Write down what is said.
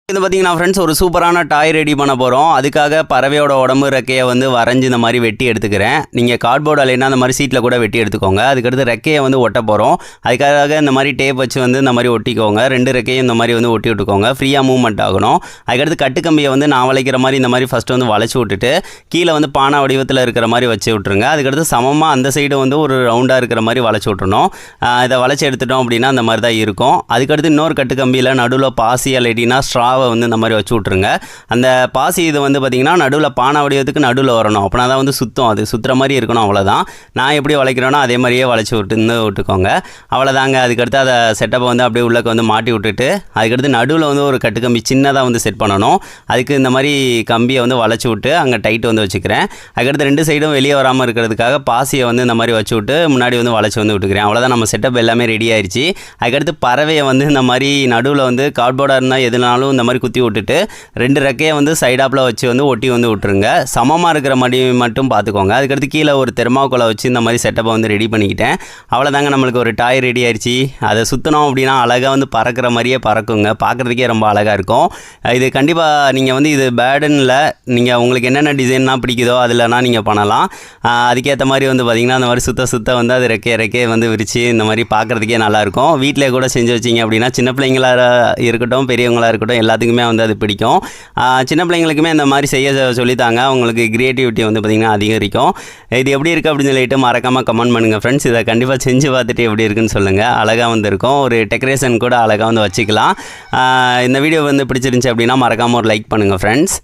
இது பார்த்தீங்கன்னா ஃப்ரெண்ட்ஸ் ஒரு சூப்பரான டாய் ரெடி பண்ண போகிறோம். அதுக்காக பறவையோட உடம்பு ரெக்கையை வந்து வரைஞ்சி இந்த மாதிரி வெட்டி எடுத்துக்கிறேன். நீங்கள் கார்ட்போர்டு இல்லைன்னா அந்த மாதிரி சீட்டில் கூட வெட்டி எடுத்துக்கோங்க. அதுக்கடுத்து ரெக்கையை வந்து ஒட்ட போகிறோம். அதுக்காக இந்த மாதிரி டேப் வச்சு வந்து இந்த மாதிரி ஒட்டிக்கோங்க. 2 ரெக்கையும் இந்த மாதிரி வந்து ஒட்டி விட்டுக்கோங்க. ஃப்ரீயாக மூவ்மெண்ட் ஆகணும். அதுக்கடுத்து கட்டுக்கம்பியை வந்து நான் வளைக்கிற மாதிரி இந்த மாதிரி ஃபஸ்ட்டு வந்து வளைச்சி விட்டுட்டு கீழே வந்து பானை வடிவத்தில் இருக்கிற மாதிரி வச்சு விட்ருங்க. அதுக்கடுத்து சமமாக அந்த சைடு வந்து ஒரு ரவுண்டாக இருக்கிற மாதிரி வளைச்சி விட்டுறணும். இதை வளைச்சி எடுத்துட்டோம் அப்படின்னா அந்த மாதிரி தான் இருக்கும். அதுக்கடுத்து இன்னொரு கட்டுக்கம்பியில் நடுவில் பாசி இல்லாட்டினா ஸ்ட்ராவை வந்து இந்த மாதிரி வச்சு விட்ருங்க. அந்த பாசி இது வந்து பார்த்திங்கன்னா நடுவில் பானை வடிவத்துக்கு நடுவில் வரணும். அப்படின்னா தான் வந்து சுத்தம், அது சுற்றுற மாதிரி இருக்கணும். அவ்வளோதான். நான் எப்படி வளைக்கிறேனோ அதே மாதிரியே வளைச்சி விட்டுக்கோங்க. அவ்வளோதாங்க. அதுக்கடுத்து அதை செட்டப்பை வந்து அப்படியே உள்ளக்க வந்து மாட்டி விட்டுட்டு அதுக்கடுத்து நடுவில் வந்து ஒரு கட்டுக்கம்பி சின்னதாக வந்து செட் பண்ணணும். அதுக்கு இந்த மாதிரி கம்பியை வந்து வளைச்சி விட்டு அங்கே டைட் வந்து வச்சுக்கிறேன். அதுக்கடுத்து 2 சைடும் வெளியே வராமல் இருக்கிறதுக்காக பாசியை வந்து இந்த மாதிரி வச்சு விட்டு முன்னாடி வந்து வளைச்சி வந்து விட்டுக்கிறேன். அவ்வளோதான், நம்ம செட்டப் எல்லாமே ரெடி ஆயிடுச்சு. அதுக்கடுத்து பறவையை வந்து இந்த மாதிரி நடுவில் வந்து கார்ட்போர்டாக இருந்தால் எதுனாலும் இந்த மாதிரி குத்தி விட்டுட்டு 2 ரெக்கையை வந்து சைடாப்பில் வச்சு வந்து ஒட்டி வந்து விட்டுருங்க. சமமாக இருக்கிற மாதிரி மட்டும் பார்த்துக்கோங்க. அதுக்கடுத்து கீழே ஒரு தெர்மாக்கோலை வச்சு இந்த மாதிரி செட்டப்பை வந்து ரெடி பண்ணிக்கிட்டேன். அவ்வளோதாங்க, நம்மளுக்கு ஒரு டாய் ரெடி ஆயிடுச்சு. அதை சுற்றினோம் அப்படின்னா அழகாக வந்து பறக்கிற மாதிரியே பறக்குங்க. பார்க்குறதுக்கே ரொம்ப அழகாக இருக்கும். இது கண்டிப்பாக நீங்கள் வந்து இது பேர்டுன்னில் நீங்கள் உங்களுக்கு என்னென்ன டிசைன்லாம் பிடிக்குதோ அதில்னா நீங்கள் பண்ணலாம். அதுக்கேற்ற மாதிரி வந்து பார்த்திங்கன்னா அந்த மாதிரி சுத்த வந்து அது ரெக்கையை வந்து விரித்து இந்த மாதிரி பார்க்குறதுக்கே நல்லாயிருக்கும். வீட்டிலே கூட செஞ்சு வச்சிங்க அப்படின்னா சின்ன பிள்ளைங்களாக இருக்கட்டும் பெரியவங்களாக இருக்கட்டும் எல்லாத்துக்குமே வந்து அது பிடிக்கும். சின்ன பிள்ளைங்களுக்குமே இந்த மாதிரி செய்ய சொல்லித்தாங்க. அவங்களுக்கு கிரியேட்டிவிட்டி வந்து பார்த்திங்கன்னா அதிகரிக்கும். இது எப்படி இருக்குது அப்படின்னு சொல்லிட்டு மறக்காமல் கமெண்ட் பண்ணுங்கள் ஃப்ரெண்ட்ஸ். இதை கண்டிப்பாக செஞ்சு பார்த்துட்டு எப்படி இருக்குன்னு சொல்லுங்கள். அழகாக வந்து இருக்கும். ஒரு டெக்கரேஷன் கூட அழகாக வந்து வச்சுக்கலாம். இந்த வீடியோ வந்து பிடிச்சிருந்துச்சி அப்படின்னா மறக்காமல் ஒரு லைக் பண்ணுங்கள் ஃப்ரெண்ட்ஸ்.